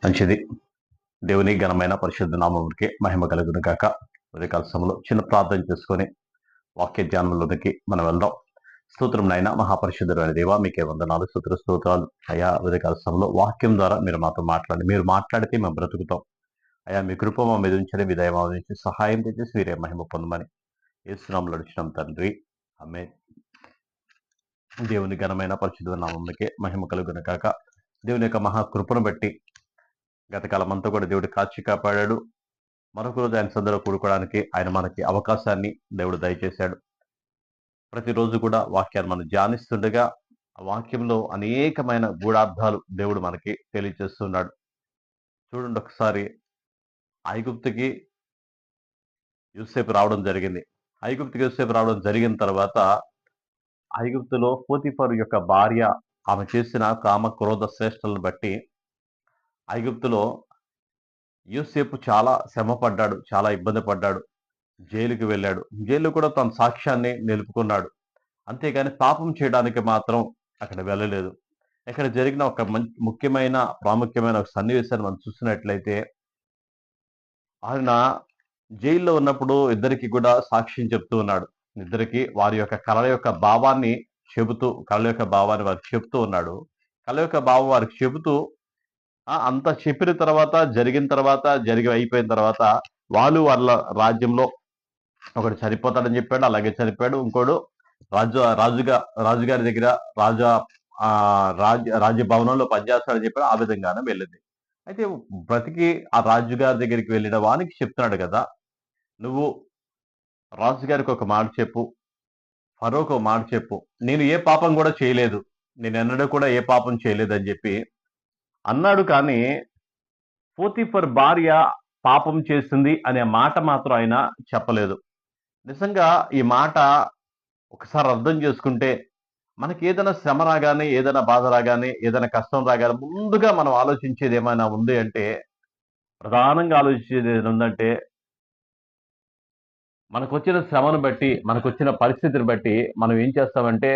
మంచిది. దేవుని ఘనమైన పరిశుద్ధ నామమునికి మహిమ కలుగును గాక. ఉదయకాల సమయంలో చిన్న ప్రార్థన చేసుకొని వాక్య ధ్యానంలోనికి మనం వెళ్దాం. స్తోత్రం నాయన మహాపరిశుద్ధుడైన దేవా, మీకే వందనాలు, స్తోత్రాలు. అయా ఉదయకాల సమయంలో వాక్యం ద్వారా మీరు మాతో మాట్లాడండి. మీరు మాట్లాడితే మేము బ్రతుకుతాం. అయా మీ కృప మా మీద ఉంచండి, మీ దయ మా మీద ఉంచి సహాయం చేసి మీరే మహిమ పొందమని యేసునామములో అడుగుచున్నాం తండ్రి. ఆమేన్. దేవుని ఘనమైన పరిశుద్ధ నామమునికి మహిమ కలుగును గాక. దేవుని యొక్క మహాకృపను బట్టి గత కాలం అంతా కూడా దేవుడు కాచి కాపాడాడు. మరొక రోజు ఆయన సందులో కూడుకోవడానికి ఆయన మనకి అవకాశాన్ని దేవుడు దయచేశాడు. ప్రతిరోజు కూడా వాక్యాన్ని మనం ధ్యానిస్తుండగా ఆ వాక్యంలో అనేకమైన గూఢార్థాలు దేవుడు మనకి తెలియజేస్తున్నాడు. చూడండి, ఒకసారి ఐగుప్తుకి యూసేపు రావడం జరిగింది. ఐగుప్తుకి యూసేపు రావడం జరిగిన తర్వాత ఐగుప్తులో పోతిఫరు యొక్క భార్య ఆమె చేసిన కామ క్రోధ శ్రేష్టలను బట్టి ఐగుప్తులో యూసేపు చాలా శ్రమ పడ్డాడు, చాలా ఇబ్బంది పడ్డాడు. జైలుకి వెళ్ళాడు. జైల్లో కూడా తన సాక్ష్యాన్ని నిలుపుకున్నాడు. అంతేగాని పాపం చేయడానికి మాత్రం అక్కడ వెళ్ళలేదు. ఇక్కడ జరిగిన ఒక ముఖ్యమైన ప్రాముఖ్యమైన ఒక సన్నివేశాన్ని మనం చూసినట్లయితే, ఆయన జైల్లో ఉన్నప్పుడు ఇద్దరికి కూడా సాక్ష్యం చెప్తూ ఉన్నాడు. ఇద్దరికి వారి యొక్క కళల యొక్క భావాన్ని కళల యొక్క భావాన్ని వారికి చెప్తూ ఉన్నాడు. కళ యొక్క భావం వారికి చెబుతూ అంతా చెప్పిన తర్వాత, జరిగిన తర్వాత, అయిపోయిన తర్వాత వాళ్ళ రాజ్యంలో ఒకడు చనిపోతాడని చెప్పాడు. అలాగే చనిపోయాడు. ఇంకోడు రాజుగారి దగ్గర రాజభవనంలో పనిచేస్తాడని చెప్పాడు. ఆ విధంగానే వెళ్ళింది. అయితే బ్రతికి ఆ రాజుగారి దగ్గరికి వెళ్ళిన వానికి చెప్తున్నాడు కదా, నువ్వు రాజుగారికి ఒక మాట చెప్పు, ఫరోకు ఒక మాట చెప్పు, నేను ఏ పాపం కూడా చేయలేదు, నేను ఎన్నడూ కూడా ఏ పాపం చేయలేదు అని చెప్పి అన్నాడు. కానీ పోతిఫర్ భార్య పాపం చేసింది అనే మాట మాత్రం ఆయన చెప్పలేదు. నిజంగా ఈ మాట ఒకసారి అర్థం చేసుకుంటే, మనకి ఏదైనా శ్రమ రాగానే, ఏదైనా బాధ రాగానే, ఏదైనా కష్టం రాగానే ముందుగా మనం ఆలోచించేది ఏమైనా ఉంది అంటే, ప్రధానంగా ఆలోచించేది ఏదైనా ఉందంటే, మనకొచ్చిన శ్రమను బట్టి, మనకొచ్చిన పరిస్థితిని బట్టి మనం ఏం చేస్తామంటే,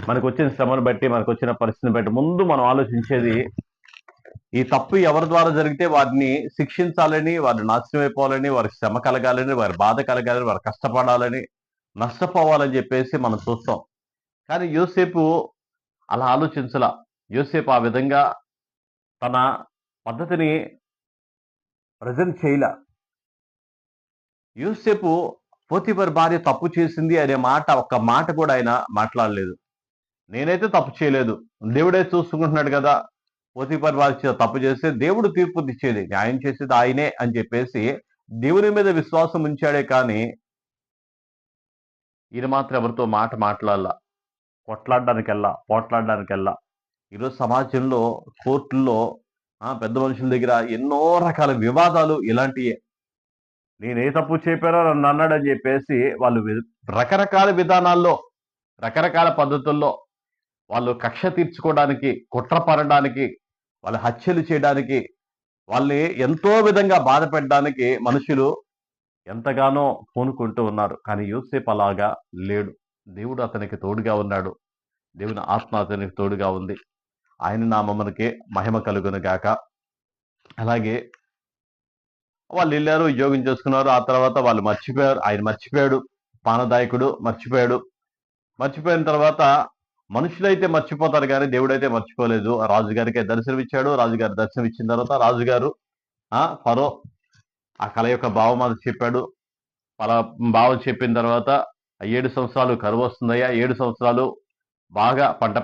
మనకొచ్చిన శ్రమను బట్టి, మనకొచ్చిన పరిస్థితిని బట్టి ముందు మనం ఆలోచించేది, ఈ తప్పు ఎవరి ద్వారా జరిగితే వారిని శిక్షించాలని, వారిని నాశనం అయిపోవాలని, వారికి శ్రమ కలగాలని, వారి బాధ కలగాలని, వారు కష్టపడాలని, నష్టపోవాలని చెప్పేసి మనం చూస్తాం. కానీ యోసేపు అలా ఆలోచించలా. యోసేపు ఆ విధంగా తన పద్ధతిని ప్రజెంట్ చేయలా. యోసేపు పోతిఫర్ భార్య తప్పు చేసింది అనే మాట, ఒక్క మాట కూడా ఆయన మాట్లాడలేదు. నేనైతే తప్పు చేయలేదు, దేవుడే చూసుకుంటున్నాడు కదా, పోతిఫర్ భార్య తప్పు చేస్తే దేవుడు తీర్పు ఇచ్చేది, న్యాయం చేసేది ఆయనే అని చెప్పేసి దేవుని మీద విశ్వాసం ఉంచాడే. కానీ ఈయన మాత్రం ఎవరితో మాట మాట్లాడాల, పోట్లాడడానికెల్లా. ఈరోజు సమాజంలో, కోర్టుల్లో, పెద్ద మనుషుల దగ్గర ఎన్నో రకాల వివాదాలు ఇలాంటియే. నేనే తప్పు చెప్పానో నన్ను అన్నాడని చెప్పేసి వాళ్ళు రకరకాల విధానాల్లో, రకరకాల పద్ధతుల్లో వాళ్ళు కక్ష తీర్చుకోవడానికి, కుట్ర పడడానికి, వాళ్ళ హత్యలు చేయడానికి, వాళ్ళని ఎంతో విధంగా బాధ పెట్టడానికి మనుషులు ఎంతగానో పూనుకుంటూ ఉన్నారు. కానీ యోసేపు అలాగా లేడు. దేవుడు అతనికి తోడుగా ఉన్నాడు. దేవుని ఆత్మ అతనికి తోడుగా ఉంది. ఆయన నామమునకే మహిమ కలుగును గాక. అలాగే వాళ్ళు వెళ్ళారు, ఉద్యోగం చేసుకున్నారు. ఆ తర్వాత వాళ్ళు మర్చిపోయారు. ఆయన మర్చిపోయాడు. పానదాయకుడు మర్చిపోయాడు. మర్చిపోయిన తర్వాత మనుషులైతే మర్చిపోతారు కానీ దేవుడైతే మర్చిపోలేదు. రాజుగారికి దర్శనం ఇచ్చాడు. రాజుగారి దర్శనం ఇచ్చిన తర్వాత రాజుగారు ఫరో ఆ కళ యొక్క భావం అది చెప్పాడు. భావం చెప్పిన తర్వాత 7 సంవత్సరాలు కరువు వస్తుందయ్యా, 7 సంవత్సరాలు బాగా పంట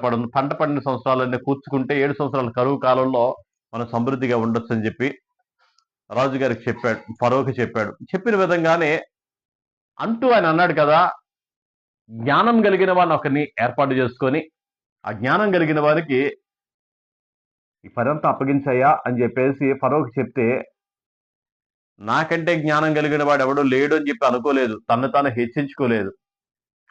పడిన సంవత్సరాలన్నీ కూర్చుకుంటే 7 సంవత్సరాల కరువు కాలంలో మనం సమృద్ధిగా ఉండొచ్చు అని చెప్పి రాజుగారికి చెప్పాడు, ఫరోకి చెప్పాడు. చెప్పిన విధంగానే అంటూ ఆయన అన్నాడు కదా, జ్ఞానం కలిగిన వారిని ఒకరిని ఏర్పాటు చేసుకొని, ఆ జ్ఞానం కలిగిన వారికి ఈ పనంతా అప్పగించాయా అని చెప్పేసి ఫరోకి చెప్తే, నాకంటే జ్ఞానం కలిగిన వాడు ఎవడో లేడు అని చెప్పి అనుకోలేదు, తను తాను హెచ్చించుకోలేదు.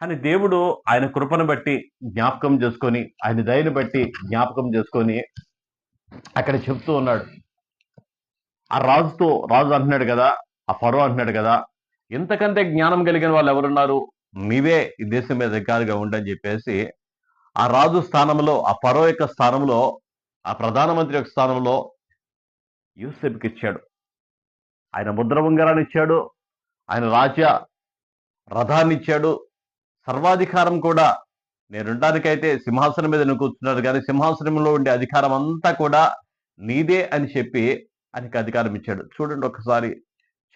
కానీ దేవుడు ఆయన కృపను బట్టి జ్ఞాపకం చేసుకొని, ఆయన దయను బట్టి జ్ఞాపకం చేసుకొని అక్కడ చెప్తూ ఉన్నాడు. ఆ రాజు అంటున్నాడు కదా, ఆ ఫరో అంటున్నాడు కదా, ఇంతకంటే జ్ఞానం కలిగిన వాళ్ళు ఎవరున్నారు, నీవే ఈ దేశం మీద అధికారిగా ఉండని చెప్పేసి ఆ రాజు స్థానంలో, ఆ ఫరో యొక్క స్థానంలో ఆ ప్రధానమంత్రి యొక్క స్థానంలో యూసెఫ్కి ఇచ్చాడు. ఆయన ముద్ర ఉంగరాన్ని ఇచ్చాడు. ఆయన రాజ్య రథాన్ని ఇచ్చాడు. సర్వాధికారం కూడా నేనుండానికైతే సింహాసనం మీద నువ్వు కూర్చున్నాడు, కానీ సింహాసనంలో ఉండే అధికారం అంతా కూడా నీదే అని చెప్పి ఆయనకి అధికారం ఇచ్చాడు. చూడండి ఒకసారి,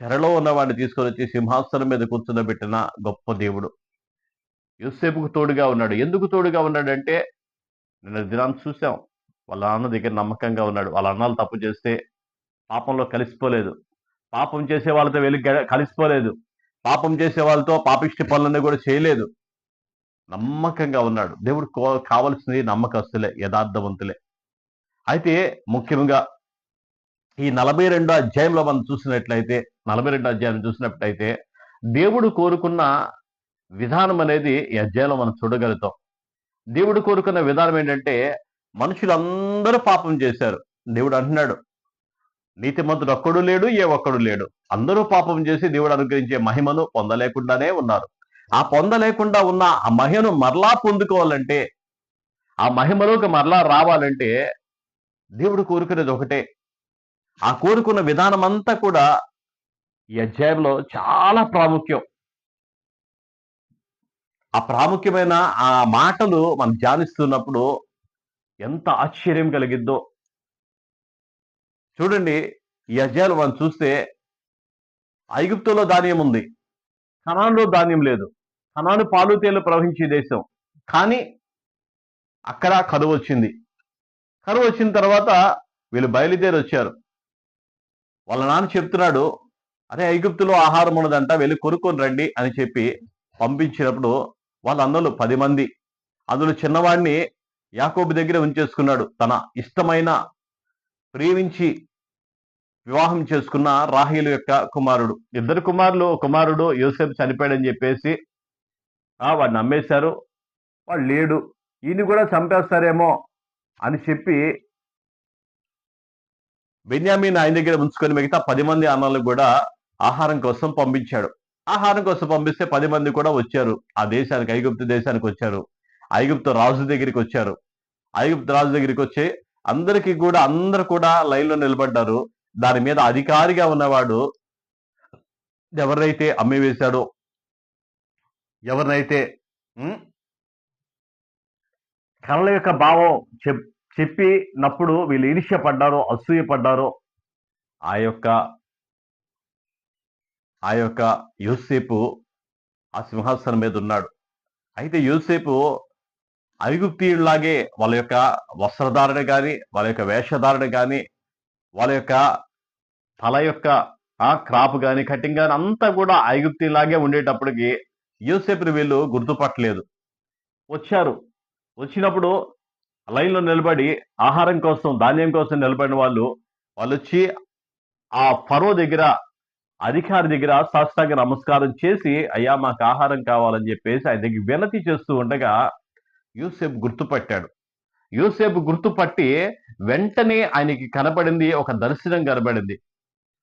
చెరలో ఉన్నవాడిని తీసుకొని వచ్చి సింహాసనం మీద కూర్చుండబెట్టిన గొప్ప దేవుడు యోసేపుకు తోడుగా ఉన్నాడు. ఎందుకు తోడుగా ఉన్నాడంటే, నిన్న దినాన్ని చూసాం, వాళ్ళ నాన్న దగ్గర నమ్మకంగా ఉన్నాడు. వాళ్ళ అన్నాలు తప్పు చేస్తే పాపంలో కలిసిపోలేదు. పాపం చేసే వాళ్ళతో వెళ్ళి కలిసిపోలేదు. పాపం చేసే వాళ్ళతో పాపిష్టి పనులన్నీ కూడా చేయలేదు. నమ్మకంగా ఉన్నాడు. దేవుడు కావలసింది నమ్మకస్తులే, యథార్థవంతులే. అయితే ముఖ్యంగా ఈ 42 అధ్యాయంలో మనం చూసినట్లయితే, 42 అధ్యాయం చూసినట్లయితే దేవుడు కోరుకున్న విధానం అనేది ఈ అధ్యాయంలో మనం చూడగలుగుతాం. దేవుడు కోరుకున్న విధానం ఏంటంటే, మనుషులందరూ పాపం చేశారు. దేవుడు అంటున్నాడు, నీతిమంతుడు ఒక్కడు లేడు, ఏ ఒక్కడు లేడు. అందరూ పాపం చేసి దేవుడు అనుగ్రహించే మహిమను పొందలేకుండానే ఉన్నారు. ఆ పొందలేకుండా ఉన్న ఆ మహిమను మరలా పొందుకోవాలంటే, ఆ మహిమలోకి మరలా రావాలంటే దేవుడు కోరుకునేది ఒకటే. ఆ కోరుకున్న విధానం అంతా కూడా ఈ అధ్యాయంలో చాలా ప్రాముఖ్యం. ఆ ప్రాముఖ్యమైన ఆ మాటలు మనం ధ్యానిస్తున్నప్పుడు ఎంత ఆశ్చర్యం కలిగిద్దో చూడండి. ఈ అధ్యాయంలో మనం చూస్తే, ఐగుప్తులో ధాన్యం ఉంది, కనానులో ధాన్యం లేదు. కనాను పాలు తేళ్లు ప్రవహించే దేశం, కానీ అక్కడ కరువు వచ్చింది. కరువు వచ్చిన తర్వాత వీళ్ళు బయలుదేరి వచ్చారు. వాళ్ళ నాన్న చెప్తున్నాడు, అరే ఐగుప్తులో ఆహారం ఉన్నదంట, వెళ్ళి కొనుక్కొని రండి అని చెప్పి పంపించినప్పుడు వాళ్ళ అన్నలు 10 మంది, అందులో చిన్నవాడిని యాకోబు దగ్గర ఉంచేసుకున్నాడు. తన ఇష్టమైన, ప్రేమించి వివాహం చేసుకున్న రాహేలు యొక్క కుమారుడు. ఇద్దరు కుమారుడు యోసేపు చనిపోయాడని చెప్పేసి వాడిని నమ్మేశారు. వాడు లేడు, ఈయన కూడా చంపేస్తారేమో అని చెప్పి బెన్యామీన్ ఆయన దగ్గర ఉంచుకొని మిగతా 10 మంది అన్నలు కూడా ఆహారం కోసం పంపించాడు. ఆహారం కోసం పంపిస్తే 10 మంది కూడా వచ్చారు. ఆ దేశానికి, ఐగుప్తు దేశానికి వచ్చారు. ఐగుప్తు రాజు దగ్గరికి వచ్చారు. ఐగుప్తు రాజు దగ్గరికి వచ్చి అందరూ కూడా లైన్లో నిలబడ్డారు. దాని మీద అధికారిగా ఉన్నవాడు ఎవరినైతే అమ్మివేశాడో, ఎవరినైతే కళ్ళ యొక్క భావం చెప్పినప్పుడు వీళ్ళు ఈర్ష్యపడ్డారో, అసూయపడ్డారో, ఆ యొక్క యోసేపు ఆ సింహాసనం మీద ఉన్నాడు. అయితే యోసేపు ఐగుప్తీయుల్లాగే వాళ్ళ యొక్క వస్త్రధారణ కానీ, వాళ్ళ యొక్క వేషధారణ కానీ, వాళ్ళ యొక్క తల యొక్క క్రాప్ కానీ, కటింగ్ కానీ అంతా కూడా ఐగుప్తీయులాగే ఉండేటప్పటికి యోసేపుని వీళ్ళు గుర్తుపట్టలేదు. వచ్చినప్పుడు లైన్లో నిలబడి ఆహారం కోసం, ధాన్యం కోసం నిలబడిన వాళ్ళు వచ్చి ఆ ఫరో దగ్గర, అధికారి దగ్గర సాష్టాంగ నమస్కారం చేసి, అయ్యా మాకు ఆహారం కావాలని చెప్పేసి ఆయన దగ్గర వినతి చేస్తూ ఉండగా యోసేపు గుర్తుపట్టాడు. యోసేపు గుర్తుపట్టి వెంటనే ఆయనకి కనబడింది, ఒక దర్శనం కనబడింది.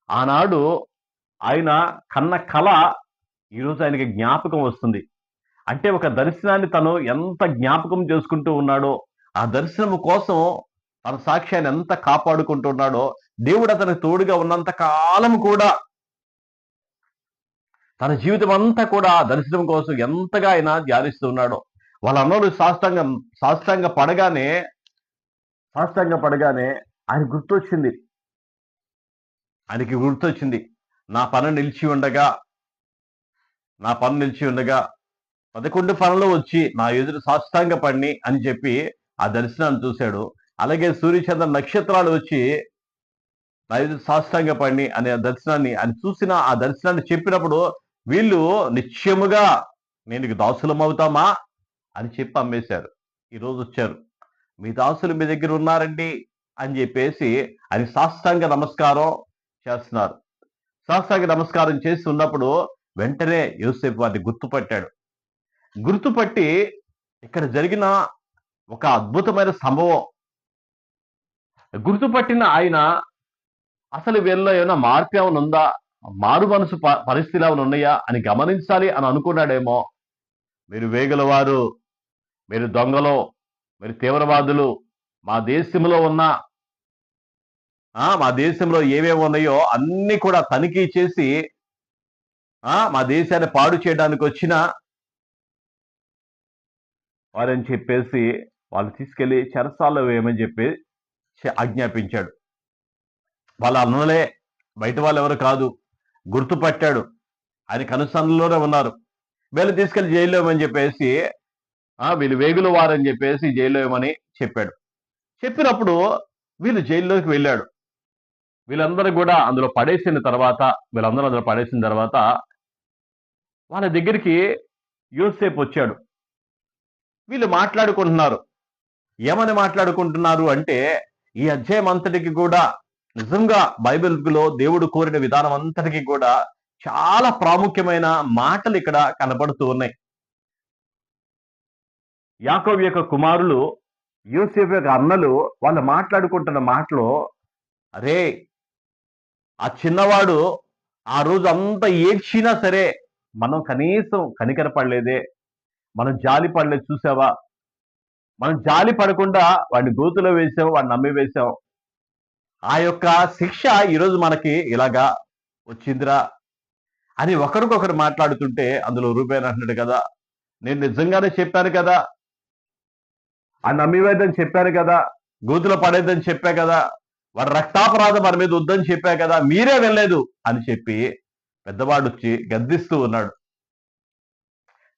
ఆనాడు ఆయన కన్న కళ ఈరోజు ఆయనకి జ్ఞాపకం వస్తుంది. అంటే ఒక దర్శనాన్ని తను ఎంత జ్ఞాపకం చేసుకుంటూ ఉన్నాడో, ఆ దర్శనం కోసం తన సాక్ష్యాన్ని ఎంత కాపాడుకుంటున్నాడో, దేవుడు అతనికి తోడుగా ఉన్నంత కాలం కూడా, తన జీవితం అంతా కూడా ఆ దర్శనం కోసం ఎంతగా ఆయన ధ్యానిస్తూ ఉన్నాడో. వాళ్ళందరూ సాష్టాంగ పడగానే ఆయనకి గుర్తొచ్చింది, నా పని నిలిచి ఉండగా 11 పనులు వచ్చి నా ఎదురు సాష్టాంగ పడిని అని చెప్పి ఆ దర్శనాన్ని చూశాడు. అలాగే సూర్యచంద్ర నక్షత్రాలు వచ్చి నా ఎదురు సాష్టాంగ పడిని అనే దర్శనాన్ని ఆయన చూసిన, ఆ దర్శనాన్ని చెప్పినప్పుడు వీళ్ళు నిశ్చయముగా నేను దాసులం అవుతామా అని చెప్పి అమ్మేశారు. ఈరోజు వచ్చారు, మీ దాసులు మీ దగ్గర ఉన్నారండి అని చెప్పేసి ఆయన సాష్టాంగ నమస్కారం చేస్తున్నారు. సాష్టాంగ నమస్కారం చేసి ఉన్నప్పుడు వెంటనే యోసేపు వారిని గుర్తుపట్టి ఇక్కడ జరిగిన ఒక అద్భుతమైన సంభవం, గుర్తుపట్టిన ఆయన అసలు వీళ్ళలో ఏమైనా మార్పు ఏమైనా ఉందా, మారు మనసు పరిస్థితులు ఏమైనా ఉన్నాయా అని గమనించాలి అని అనుకున్నాడేమో. మీరు వేగులవారు, మీరు దొంగలు, మీరు తీవ్రవాదులు, మా దేశంలో ఉన్న మా దేశంలో ఏవేవి ఉన్నాయో అన్ని కూడా తనిఖీ చేసి మా దేశాన్ని పాడు చేయడానికి వచ్చిన వారని చెప్పేసి వాళ్ళు తీసుకెళ్లి చెరసాల్లో వేయమని చెప్పి ఆజ్ఞాపించాడు. వాళ్ళ అన్నలే, బయట వాళ్ళు ఎవరు కాదు, గుర్తుపట్టాడు. ఆయన కనుసన్నలోనే ఉన్నారు. వీళ్ళు తీసుకెళ్లి జైల్లో వేయమని చెప్పేసి వీళ్ళు వేగుల వారని చెప్పేసి జైల్లో వేయమని చెప్పాడు. చెప్పినప్పుడు వీళ్ళు జైల్లోకి వెళ్ళాడు. వీళ్ళందరూ కూడా అందులో పడేసిన తర్వాత వాళ్ళ దగ్గరికి యోసేపు వచ్చాడు. వీళ్ళు మాట్లాడుకుంటున్నారు. ఏమని మాట్లాడుకుంటున్నారు అంటే, ఈ అధ్యాయం అంతటికి కూడా నిజంగా బైబిల్లో దేవుడు కోరిన విధానం అంతటికి కూడా చాలా ప్రాముఖ్యమైన మాటలు ఇక్కడ కనబడుతూ ఉన్నాయి. యాకోబు యొక్క కుమారులు, యోసేపు యొక్క అన్నలు వాళ్ళు మాట్లాడుకుంటున్న మాటలో, అరే ఆ చిన్నవాడు ఆ రోజు అంతా ఏడ్చినా సరే మనం కనీసం కనికరపడలేదే, మనం జాలి పడలేదు చూసావా, మనం జాలి పడకుండా వాడిని గోతులో వేసాం, వాడిని నమ్మి వేసాం. ఆ యొక్క శిక్ష ఈరోజు మనకి ఇలాగా వచ్చిందిరా అని ఒకరికొకరు మాట్లాడుతుంటే, అందులో రూబేన్ అంటున్నాడు కదా, నేను నిజంగానే చెప్పాను కదా, ఆ నమ్మివేద్దని చెప్పాను కదా, గోతులో పడేద్దని చెప్పా కదా, వాడు రక్తాపరాధం మన మీద వద్దని చెప్పా కదా, మీరే వెళ్ళలేదు అని చెప్పి పెద్దవాడు వచ్చి గద్దిస్తూ ఉన్నాడు.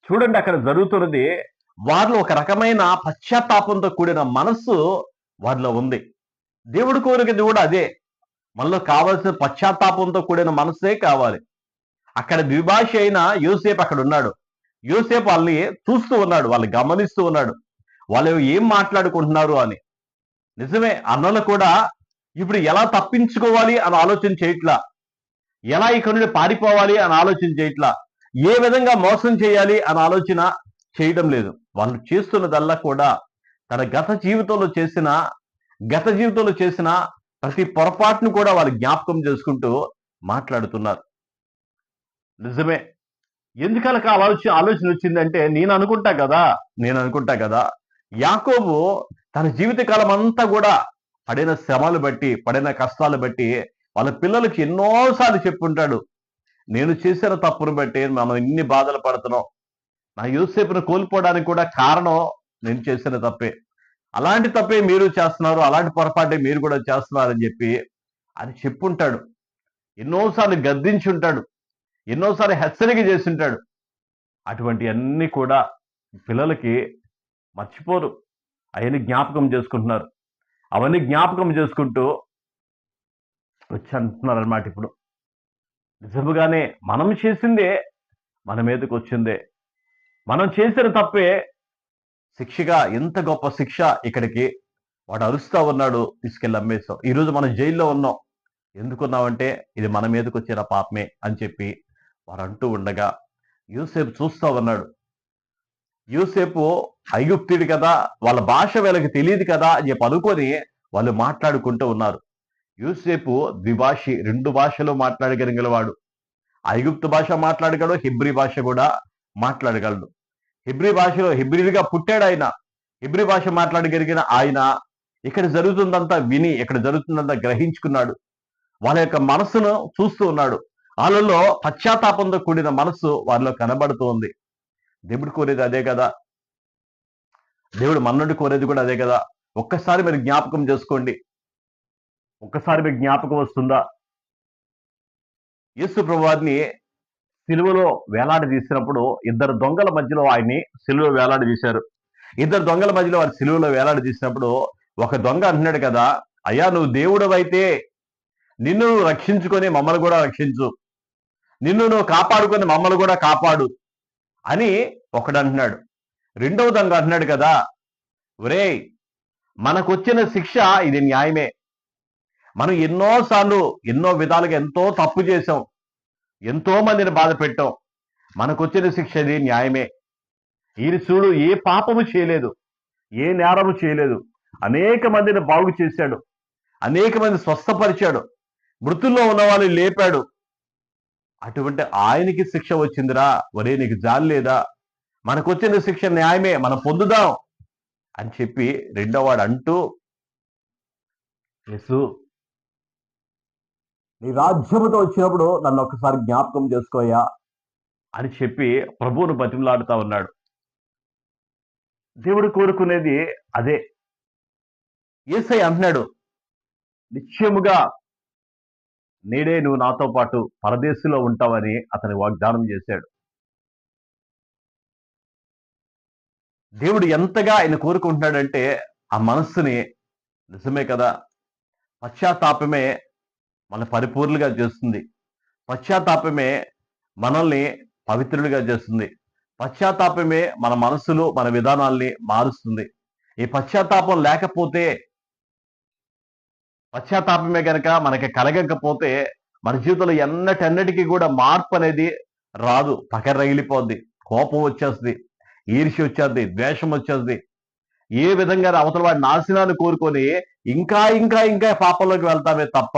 చూడండి, అక్కడ జరుగుతున్నది వారిలో ఒక రకమైన పశ్చాత్తాపంతో కూడిన మనస్సు వారిలో ఉంది. దేవుడు కోరికది కూడా అదే. మనలో కావాల్సిన పశ్చాత్తాపంతో కూడిన మనస్సే కావాలి. అక్కడ ద్విభాష అయిన యోసేపు అక్కడ ఉన్నాడు. యోసేపు వాళ్ళని చూస్తూ ఉన్నాడు, వాళ్ళని గమనిస్తూ ఉన్నాడు, వాళ్ళు ఏం మాట్లాడుకుంటున్నారు అని. నిజమే, అన్నలు కూడా ఇప్పుడు ఎలా తప్పించుకోవాలి అని ఆలోచన చేయట్లా, ఎలా ఇక్కడి నుండి పారిపోవాలి అని ఆలోచన చేయట్లా, ఏ విధంగా మోసం చేయాలి అని ఆలోచన చేయడం లేదు. వాళ్ళు చేస్తున్నదల్లా కూడా తన గత జీవితంలో చేసిన ప్రతి పొరపాటును కూడా వాళ్ళు జ్ఞాపకం చేసుకుంటూ మాట్లాడుతున్నారు. నిజమే, ఎందుకలా ఆలోచన వచ్చిందంటే, నేను అనుకుంటా కదా యాకోబు తన జీవితకాలం అంతా కూడా పడిన శ్రమలు బట్టి, పడిన కష్టాలు బట్టి వాళ్ళ పిల్లలకి ఎన్నోసార్లు చెప్పుంటాడు, నేను చేసిన తప్పును బట్టి మనం ఇన్ని బాధలు పడుతున్నాం, నా యోసేపును కోల్పోవడానికి కూడా కారణం నేను చేసిన తప్పే, అలాంటి తప్పే మీరు చేస్తున్నారు, అలాంటి పొరపాటే మీరు కూడా చేస్తున్నారని చెప్పి అని చెప్పుంటాడు. ఎన్నోసార్లు గద్దించి ఉంటాడు, ఎన్నోసార్లు హెచ్చరిక చేసి ఉంటాడు. అటువంటి అన్ని కూడా పిల్లలకి మర్చిపోరు, అవన్నీ జ్ఞాపకం చేసుకుంటున్నారు. అవన్నీ జ్ఞాపకం చేసుకుంటూ వచ్చి అంటున్నారు అనమాట. ఇప్పుడు నిజముగానే మనం చేసిందే మన మీదకి వచ్చిందే, మనం చేసిన తప్పే శిక్షగా, ఎంత గొప్ప శిక్ష ఇక్కడికి వాడు అరుస్తా ఉన్నాడు, తీసుకెళ్ళి అమ్మేశాం. ఈరోజు మనం జైల్లో ఉన్నాం, ఎందుకున్నామంటే ఇది మన మీదకి వచ్చిన పాపమే అని చెప్పి వారు అంటూ ఉండగా యోసేపు చూస్తా ఉన్నాడు. యోసేపు ఐగుప్తుడు కదా, వాళ్ళ భాష వీళ్ళకి తెలియదు కదా అని చెప్పి అనుకొని వాళ్ళు మాట్లాడుకుంటూ ఉన్నారు. యోసేపు ద్విభాషి, 2 భాషలు మాట్లాడగలిగినవాడు. ఐగుప్తు భాష మాట్లాడగలడు, హిబ్రీ భాష కూడా మాట్లాడగలడు. హిబ్రీ భాషలో హిబ్రీగా పుట్టాడు ఆయన. హిబ్రీ భాష మాట్లాడగలిగిన ఆయన ఇక్కడ జరుగుతుందంతా విని, ఇక్కడ జరుగుతుందంతా గ్రహించుకున్నాడు. వాళ్ళ యొక్క మనస్సును చూస్తూ ఉన్నాడు. వాళ్ళలో పశ్చాత్తాపంతో కూడిన మనస్సు వారిలో కనబడుతూ ఉంది. దేవుడు కోరేది అదే కదా, దేవుడు మన్నుడి కోరేది కూడా అదే కదా. ఒక్కసారి మీరు జ్ఞాపకం చేసుకోండి, ఒక్కసారి మీకు జ్ఞాపకం వస్తుందా? యేసు ప్రభువారిని సిలువలో వేలాడదీసినప్పుడు 2 దొంగల మధ్యలో ఆయన్ని సిలువ వేలాడదీశారు. 2 దొంగల మధ్యలో వారి సిలువలో వేలాడదీసినప్పుడు ఒక దొంగ అంటున్నాడు కదా, అయ్యా నువ్వు దేవుడవైతే నిన్ను నువ్వు రక్షించుకొని మమ్మల్ని కూడా రక్షించు, నిన్ను నువ్వు కాపాడుకొని మమ్మల్ని కూడా కాపాడు అని ఒకడు అంటున్నాడు. రెండవ దొంగ అంటున్నాడు కదా, ఒరేయ్ మనకొచ్చిన శిక్ష ఇది న్యాయమే, మనం ఎన్నోసార్లు ఎన్నో విధాలుగా ఎంతో తప్పు చేశాం, ఎంతో మందిని బాధ పెట్టాం, మనకొచ్చిన శిక్ష ఇది న్యాయమే. ఈయన చూడు ఏ పాపము చేయలేదు, ఏ నేరము చేయలేదు, అనేక మందిని బాగు చేశాడు, అనేక మంది స్వస్థపరిచాడు, మృతుల్లో ఉన్న వాళ్ళు లేపాడు. అటువంటి ఆయనకి శిక్ష వచ్చిందిరా, ఒరే నీకు జాలి లేదా, మనకొచ్చిన శిక్ష న్యాయమే, మనం పొందుదాం అని చెప్పి రెండో వాడు అంటూ యేసు, నీ రాజ్యముతో వచ్చినప్పుడు నన్ను ఒక్కసారి జ్ఞాపకం చేసుకోయా అని చెప్పి ప్రభువును బతిమలాడుతా ఉన్నాడు. దేవుడు కోరుకునేది అదే. యేసయ్య అంటున్నాడు, నిశ్చయముగా నేడే నువ్వు నాతో పాటు పరదేశంలో ఉంటావని అతని వాగ్దానం చేశాడు. దేవుడు ఎంతగా ఆయన కోరుకుంటున్నాడంటే ఆ మనస్సుని, నిజమే కదా, పశ్చాత్తాపమే మన పరిపూర్ణులుగా చేస్తుంది. పశ్చాత్తాపమే మనల్ని పవిత్రులుగా చేస్తుంది. పశ్చాత్తాపమే మన మనసులు, మన విధానాల్ని మారుస్తుంది. ఈ పశ్చాత్తాపం లేకపోతే, పశ్చాత్తాపమే కనుక మనకి కలగకపోతే మన జీవితంలో ఎన్నటన్నిటికీ కూడా మార్పు అనేది రాదు. పకర రగిలిపోద్ది, కోపం వచ్చేస్తుంది, ఈర్ష్య వచ్చేది, ద్వేషం వచ్చేది. ఏ విధంగా అవతల వాడి నాశనాన్ని కోరుకొని ఇంకా ఇంకా ఇంకా పాపంలోకి వెళ్తామే తప్ప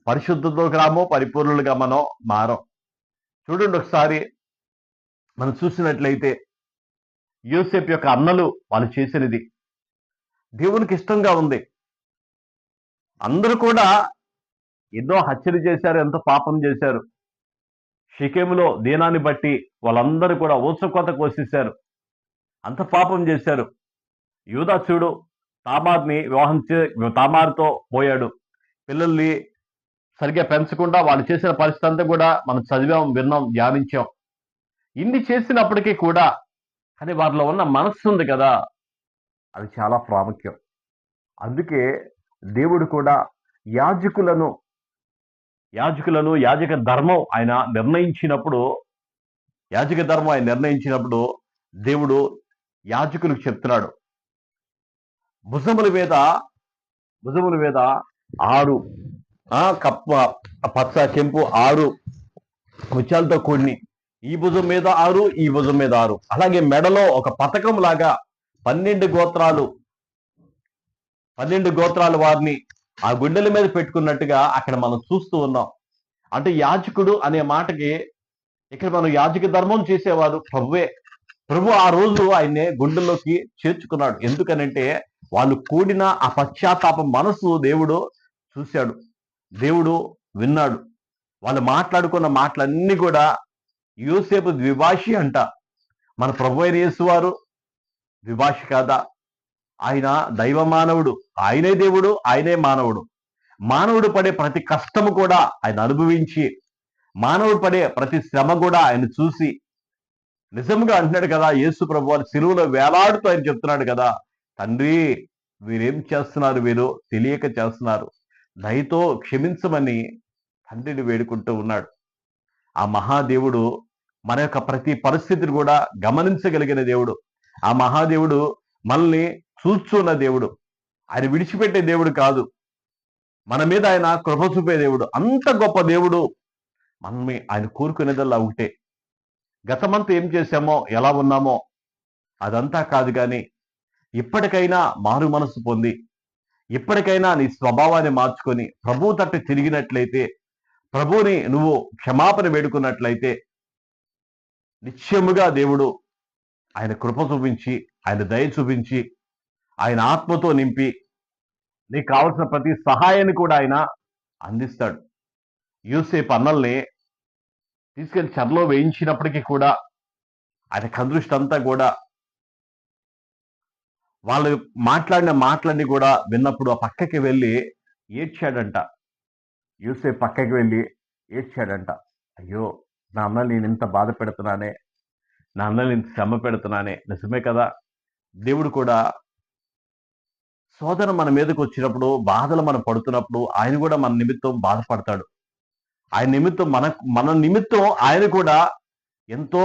పరిశుద్ధతలోకి రామో, పరిపూర్ణులుగా మనం మారం. చూడండి ఒకసారి మనం చూసినట్లయితే యోసేపు యొక్క అన్నలు వాళ్ళు చేసినది దేవునికి ఇష్టంగా ఉంది. అందరూ కూడా ఎన్నో హత్యలు చేశారు, ఎంతో పాపం చేశారు. షెకెములో దీనాన్ని బట్టి వాళ్ళందరూ కూడా ఊచకోత కోసేశారు, అంత పాపం చేశారు. యూదా చూడు, తామార్ని తామారుతో పోయాడు. పిల్లల్ని సరిగ్గా పెంచకుండా వాళ్ళు చేసిన పరిస్థితి అంతా కూడా మనం చదివాం, విన్నాం, ధ్యానించాం. ఇన్ని చేసినప్పటికీ కూడా కానీ వారిలో ఉన్న మనస్సు ఉంది కదా, అది చాలా ప్రాముఖ్యం. అందుకే దేవుడు కూడా యాజకులను యాజక ధర్మం ఆయన నిర్ణయించినప్పుడు దేవుడు యాజకులకు చెప్తున్నాడు, భుజముల మీద 6 కప్ప పచ్చ కెంపు 6 ముత్యాలతో కూడిని, ఈ భుజం మీద 6, ఈ భుజం మీద 6, అలాగే మెడలో ఒక పతకం లాగా 12 గోత్రాల వారిని ఆ గుండెల మీద పెట్టుకున్నట్టుగా అక్కడ మనం చూస్తూ ఉన్నాం. అంటే యాజకుడు అనే మాటకి ఇక్కడ మనం యాజక ధర్మం చేసేవారు ప్రభు ఆ రోజు ఆయన్ని గుండెల్లోకి చేర్చుకున్నాడు. ఎందుకనంటే వాళ్ళు కూడిన ఆ పశ్చాత్తాప మనసు దేవుడు చూశాడు, దేవుడు విన్నాడు. వాళ్ళు మాట్లాడుకున్న మాటలన్నీ కూడా యోసేపు ద్విభాషి అంట. మన ప్రభు అయిన యేసు వారు ద్విభాషి కాదా? ఆయన దైవ మానవుడు, ఆయనే దేవుడు, ఆయనే మానవుడు. మానవుడు పడే ప్రతి కష్టము కూడా ఆయన అనుభవించి, మానవుడు పడే ప్రతి శ్రమ కూడా ఆయన చూసి, నిజంగా అంటున్నాడు కదా యేసు ప్రభు వారు సిలువలో వేలాడుతూ ఆయన చెప్తున్నాడు కదా, తండ్రి వీరేం చేస్తున్నారు, వీరు తెలియక చేస్తున్నారు, దయతో క్షమించమని తండ్రిని వేడుకుంటూ ఉన్నాడు. ఆ మహాదేవుడు మన యొక్క ప్రతి పరిస్థితిని కూడా గమనించగలిగిన దేవుడు. ఆ మహాదేవుడు మనల్ని చూస్తున్న దేవుడు. ఆయన విడిచిపెట్టే దేవుడు కాదు, మన మీద ఆయన కృప చూపే దేవుడు. అంత గొప్ప దేవుడు. మనల్ని ఆయన కోరుకునేదల్లా ఒకటే, గతమంతా ఏం చేశామో, ఎలా ఉన్నామో అదంతా కాదు, కానీ ఇప్పటికైనా మారు మనసు పొంది, ఇప్పటికైనా నీ స్వభావాన్ని మార్చుకొని ప్రభువు తట్టు తిరిగినట్లయితే, ప్రభువుని నువ్వు క్షమాపణ వేడుకున్నట్లయితే, నిశ్చయముగా దేవుడు ఆయన కృప చూపించి, ఆయన దయ చూపించి, ఆయన ఆత్మతో నింపి నీకు కావలసిన ప్రతి సహాయాన్ని కూడా ఆయన అందిస్తాడు. యోసేపు అన్నల్ని తీసుకెళ్లి చెరలో వేయించినప్పటికీ కూడా ఆయన కందృష్టి అంతా కూడా వాళ్ళు మాట్లాడిన మాటలన్నీ కూడా విన్నప్పుడు ఆ పక్కకి వెళ్ళి ఏడ్చాడంట. యోసేపు పక్కకి వెళ్ళి ఏడ్చాడంట. అయ్యో, నా అన్నల్ని నేను ఇంత బాధ పెడుతున్నానే, నా అన్నల్ని ఇంత శ్రమ పెడుతున్నానే. నిజమే కదా, దేవుడు కూడా శోధన మన మీదకి వచ్చినప్పుడు, బాధలు మనం పడుతున్నప్పుడు ఆయన కూడా మన నిమిత్తం బాధపడతాడు. ఆయన నిమిత్తం మన నిమిత్తం ఆయన కూడా ఎంతో,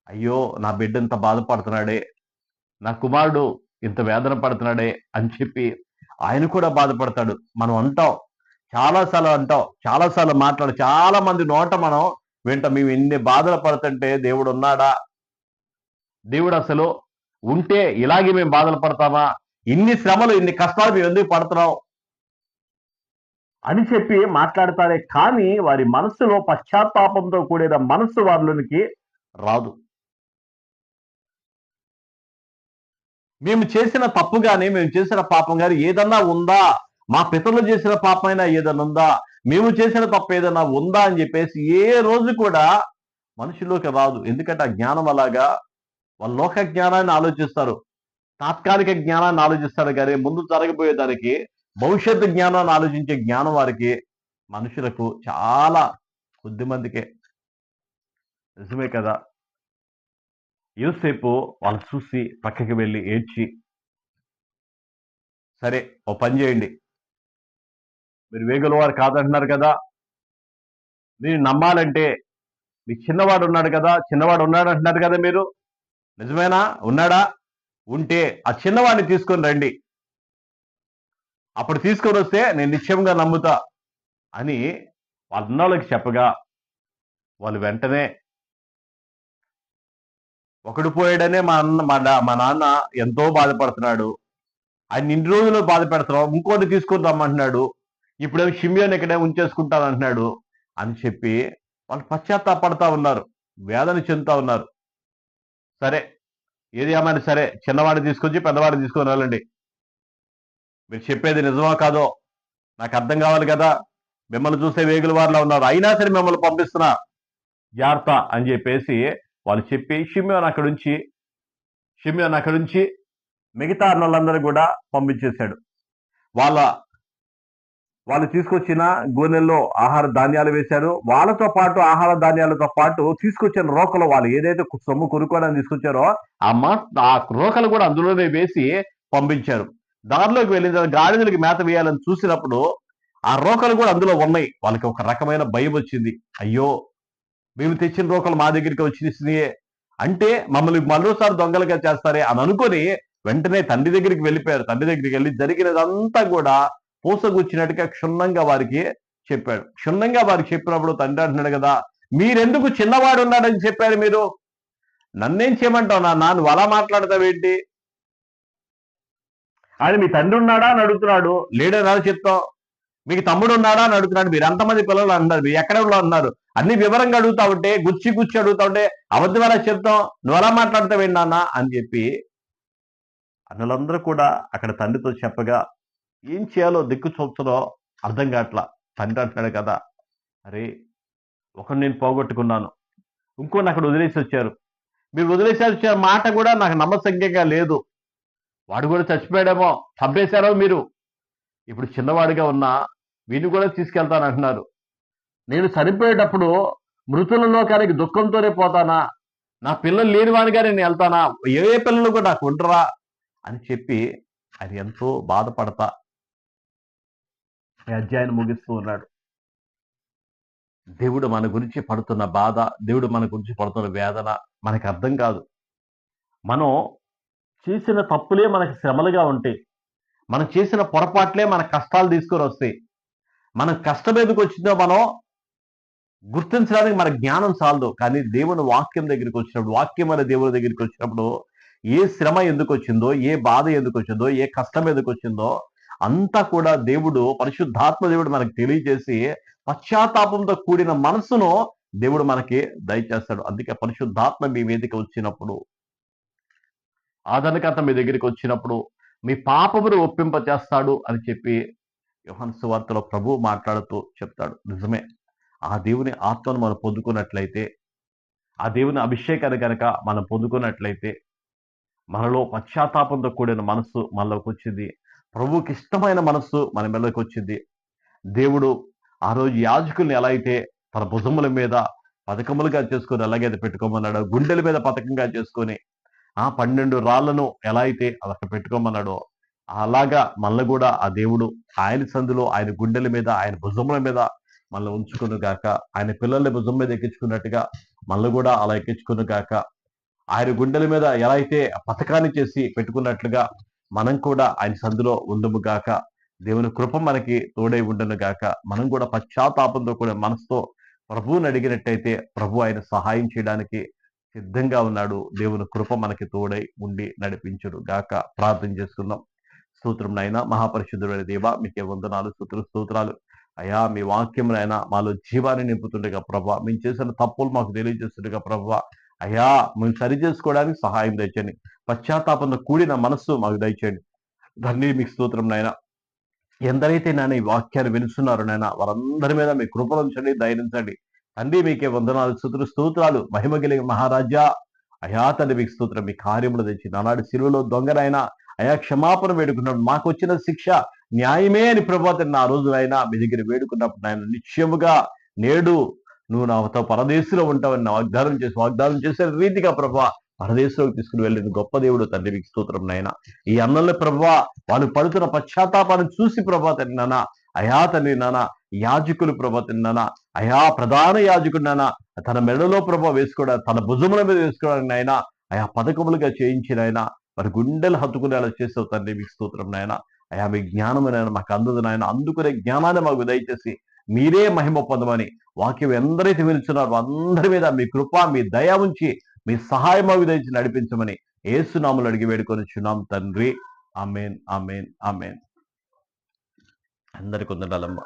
అయ్యో నా బిడ్డ ఇంత బాధపడుతున్నాడే, నా కుమారుడు ఇంత వేదన పడుతున్నాడే అని చెప్పి ఆయన కూడా బాధపడతాడు. మనం అంటాం, చాలాసార్లు మాట్లాడు, చాలా మంది నోట మనం వింటాం, మేము ఇన్ని బాధలు పడుతుంటే దేవుడు ఉన్నాడా, దేవుడు అసలు ఉంటే ఇలాగే మేము బాధలు పడతామా, ఇన్ని శ్రమలు, ఇన్ని కష్టాలు మేము ఎందుకు పడుతున్నాం అని చెప్పి మాట్లాడతారే కానీ వారి మనస్సులో పశ్చాత్తాపంతో కూడిన మనస్సు వారిలోనికి రాదు. మేము చేసిన తప్పు కానీ, మేము చేసిన పాపం కానీ ఏదన్నా ఉందా మా పితరులు చేసిన పాపమైనా ఏదైనా ఉందా, మేము చేసిన తప్పు ఏదైనా ఉందా అని చెప్పేసి ఏ రోజు కూడా మనుషుల్లోకి రాదు. ఎందుకంటే ఆ జ్ఞానం అలాగా, వాళ్ళ లోక జ్ఞానాన్ని ఆలోచిస్తారు, తాత్కాలిక జ్ఞానాన్ని ఆలోచిస్తారు, కానీ ముందు జరగబోయేదానికి భవిష్యత్తు జ్ఞానాన్ని ఆలోచించే జ్ఞానం వారికి మనుషులకు చాలా కొద్ది మందికే. నిజమే కదా. యోసేపు వాళ్ళు చూసి పక్కకి వెళ్ళి ఏడ్చి, సరే ఓ పని చేయండి, మీరు వేగుల వారు కాదంటున్నారు కదా, మీరు నమ్మాలంటే మీ చిన్నవాడు ఉన్నాడు కదా, చిన్నవాడు ఉన్నాడు అంటున్నారు కదా, మీరు నిజమేనా, ఉన్నాడా, ఉంటే ఆ చిన్నవాడిని తీసుకొని రండి, అప్పుడు తీసుకొని వస్తే నేను నిశ్చయంగా నమ్ముతా అని వాళ్ళ అన్నోళ్ళకి చెప్పగా, వాళ్ళు వెంటనే ఒకడు పోయాడనే మా నాన్న ఎంతో బాధపడుతున్నాడు, ఆయన ఇన్ని రోజులు బాధ పెడుతున్నావు, ఇంకోటి తీసుకొని రమ్మంటున్నాడు, ఇప్పుడేమో షిమియోని ఇక్కడే ఉంచేసుకుంటాను అంటున్నాడు అని చెప్పి వాళ్ళు పశ్చాత్తాపడతా ఉన్నారు, వేదన చెందుతా ఉన్నారు. సరే ఏది ఏమైనా సరే చిన్నవాడిని తీసుకొచ్చి పెద్దవాడిని తీసుకొని వెళ్ళండి, మీరు చెప్పేది నిజమో కాదో నాకు అర్థం కావాలి కదా, మిమ్మల్ని చూసే వేగుల వారిలో ఉన్నారు, అయినా సరే మిమ్మల్ని పంపిస్తున్నా జాగ్రత్త అని చెప్పేసి వాళ్ళు చెప్పి షిమియోన్ అక్కడి నుంచి మిగతా అన్నోళ్ళందరూ కూడా పంపించేశాడు. వాళ్ళు తీసుకొచ్చిన గోనెల్లో ఆహార ధాన్యాలు వేశారు, వాళ్ళతో పాటు ఆహార ధాన్యాలతో పాటు తీసుకొచ్చిన రోకలు, వాళ్ళు ఏదైతే సొమ్ము కొనుక్కోవడానికి తీసుకొచ్చారో ఆ రోకలు కూడా అందులోనే వేసి పంపించారు. దారిలోకి వెళ్ళిన గాడిదలకి మేత వేయాలని చూసినప్పుడు ఆ రోకలు కూడా అందులో ఉన్నాయి. వాళ్ళకి ఒక రకమైన భయం వచ్చింది, అయ్యో మేము తెచ్చిన రోకలు మా దగ్గరికి వచ్చేసినాయే, అంటే మమ్మల్ని మరోసారి దొంగలుగా చేస్తారే అని అనుకొని వెంటనే తండ్రి దగ్గరికి వెళ్ళిపోయారు. తండ్రి దగ్గరికి వెళ్ళి జరిగినదంతా కూడా పూసగుచ్చినట్టుగా క్షుణ్ణంగా వారికి చెప్పాడు. క్షుణ్ణంగా వారికి చెప్పినప్పుడు తండ్రి అంటున్నాడు కదా, మీరెందుకు చిన్నవాడు ఉన్నాడని చెప్పారు, మీరు నన్నేం చేయమంటావు నాన్న, నువ్వు అలా మాట్లాడతావేంటి, ఆయన మీ తండ్రి ఉన్నాడా అని అడుగుతున్నాడు, లేడని చెప్తావు, మీకు తమ్ముడు ఉన్నాడా అని అడుగుతున్నాడు, మీరు ఎంతమంది పిల్లలు అంటున్నారు, మీరు ఎక్కడ అన్నారు, అన్ని వివరంగా అడుగుతా ఉంటే గుచ్చి అడుగుతా ఉంటే అబద్ధం ఎలా చెప్తాం, నువ్వు అలా మాట్లాడతావేంటి నాన్న అని చెప్పి అన్నలందరూ కూడా అక్కడ తండ్రితో చెప్పగా ఏం చేయాలో దిక్కు చూపుతుందో అర్థం కావట్లా. తండ్రి అంటున్నాడు కదా, అరే ఒకరు నేను పోగొట్టుకున్నాను, ఇంకోని అక్కడ వదిలేసి వచ్చారు, మీరు వదిలేసి వచ్చే మాట కూడా నాకు నమ్మసంఖ్యంగా లేదు, వాడు కూడా చచ్చిపోయాడేమో, చంపేశారో మీరు, ఇప్పుడు చిన్నవాడిగా ఉన్నా వీడిని కూడా తీసుకెళ్తానంటున్నారు, నేను చనిపోయేటప్పుడు మృతుల లోకానికి దుఃఖంతోనే పోతానా, నా పిల్లలు లేనివాడిగా నేను వెళ్తానా, ఏ పిల్లలు కూడా నాకు ఉండరా అని చెప్పి ఆయన ఎంతో బాధపడతా ఈ అధ్యాయాన్ని ముగిస్తూ ఉన్నాడు. దేవుడు మన గురించి పడుతున్న బాధ, దేవుడు మన గురించి పడుతున్న వేదన మనకు అర్థం కాదు. మనం చేసిన తప్పులే మనకి శ్రమలుగా ఉంటాయి, మనం చేసిన పొరపాట్లే మన కష్టాలు తీసుకొని వస్తాయి. మన కష్టం ఎందుకు వచ్చిందో మనం గుర్తించడానికి మన జ్ఞానం చాలదు, కానీ దేవుని వాక్యం దగ్గరికి వచ్చినప్పుడు, వాక్యం అనే దేవుని దగ్గరికి వచ్చినప్పుడు ఏ శ్రమ ఎందుకు వచ్చిందో, ఏ బాధ ఎందుకు వచ్చిందో, ఏ కష్టం ఎందుకు వచ్చిందో అంతా కూడా దేవుడు, పరిశుద్ధాత్మ దేవుడు మనకు తెలియజేసి పశ్చాత్తాపంతో కూడిన మనసును దేవుడు మనకి దయచేస్తాడు. అందుకే పరిశుద్ధాత్మ మీ మీదకి వచ్చినప్పుడు, ఆదరణకర్త మీ దగ్గరికి వచ్చినప్పుడు మీ పాపమును ఒప్పింప చేస్తాడు అని చెప్పి యోహాను సువార్తలో ప్రభువు మాట్లాడుతూ చెప్తాడు. నిజమే, ఆ దేవుని ఆత్మను మనం పొందుకున్నట్లయితే, ఆ దేవుని అభిషేకాన్ని కనుక మనం పొందుకున్నట్లయితే మనలో పశ్చాత్తాపంతో కూడిన మనస్సు మనలోకి వచ్చింది, ప్రభువుకి ఇష్టమైన మనస్సు మన మెల్లకి వచ్చింది. దేవుడు ఆ రోజు యాజకుల్ని ఎలా అయితే తన భుజముల మీద పథకములుగా చేసుకొని ఎలాగైతే పెట్టుకోమన్నాడో, గుండెల మీద పథకంగా చేసుకొని ఆ 12 రాళ్లను ఎలా అయితే అలా పెట్టుకోమన్నాడో, అలాగా మనల్ని కూడా ఆ దేవుడు ఆయన సందులో, ఆయన గుండెల మీద, ఆయన భుజముల మీద మనల్ని ఉంచుకును గాక. ఆయన పిల్లల్ని భుజం మీద ఎక్కించుకున్నట్టుగా మనల్ని కూడా అలా ఎక్కించుకును గాక. ఆయన గుండెల మీద ఎలా అయితే పథకాన్ని చేసి పెట్టుకున్నట్లుగా మనం కూడా ఆయన సందులో ఉందుము గాక. దేవుని కృప మనకి తోడై ఉండను గాక. మనం కూడా పశ్చాత్తాపంతో కూడా మనసుతో ప్రభువుని అడిగినట్టయితే ప్రభు ఆయన సహాయం చేయడానికి సిద్ధంగా ఉన్నాడు. దేవుని కృప మనకి తోడై ఉండి నడిపించును గాక. ప్రార్థన చేసుకుందాం. స్తోత్రం నాయన, మహాపరిశుద్ధుడైన దేవా, మీకే వందనాలు, స్తోత్రాలు అయ్యా. మీ వాక్యం నాయన మాలో జీవాన్ని నింపుతుండగా ప్రభా, మేము చేసిన తప్పులు మాకు తెలియజేస్తుండగా ప్రభా అయ్యా, మేము సరి చేసుకోవడానికి సహాయం దయచేయండి. పశ్చాత్తాపంతో కూడిన మనస్సు మాకు దయచేయండి. ధన్య మీకు స్తోత్రం నాయన. ఎందరైతే నాయన ఈ వాక్యాన్ని విలుస్తున్నారో నాయన వారందరి మీద మీ కృపలుంచండి, దయనించండి. తండ్రి మీకే వందనాలు, స్తుతులు, స్తోత్రాలు. మహిమ కలిగిన మహారాజా అయా తండ్రి మీకు స్తోత్రం. మీ కార్యములు తెచ్చి నానాడు సిలువలో దొంగనైనా అయా క్షమాపణ వేడుకున్నాడు. మాకు వచ్చిన శిక్ష న్యాయమే అని ప్రభా తండ్రి ఆ రోజునైనా మీ దగ్గర వేడుకున్నప్పుడు నాయన నిశ్చయముగా నేడు నువ్వు నాతో పరదేశంలో ఉంటావని వాగ్దానం చేసే రీతిగా ప్రభా పరదేశంలోకి తీసుకుని వెళ్ళిన గొప్ప దేవుడు తండ్రి మీకు స్తోత్రం నాయన. ఈ అన్నల ప్రభా వాళ్ళు పడుతున్న పశ్చాత్తాపాన్ని చూసి ప్రభా తండ్రి నాన్న అయా తండ్రి నాన్న యాజకులు ప్రభా తండ్రి నాన్న అయా ప్రధాన యాజకుడు నాన్న తన మెడలో ప్రభా వేసుకోవడానికి తన భుజముల మీద వేసుకోవడానికి నాయన అయా పథకములుగా చేయించిన ఆయన మరి గుండెలు హత్తుకునేలా చేస్తావు తండ్రి మీకు స్తోత్రం నాయన. అయా మీ జ్ఞానము నాయన మాకు అందదు నాయన. అందుకునే జ్ఞానాన్ని మాకు దయచేసి మీరే మహిమ పొందమని వాక్యం ఎందరైతే విలుచున్నారో అందరి మీద మీ కృప మీ దయ ఉంచి మీ సహాయం మాకు దయచి నడిపించమని యేసునామములో అడిగి వేడుకొనిచున్నాం తండ్రి. ఆమేన్, ఆమేన్, ఆమేన్. అందరికి వందనాలమ్మా.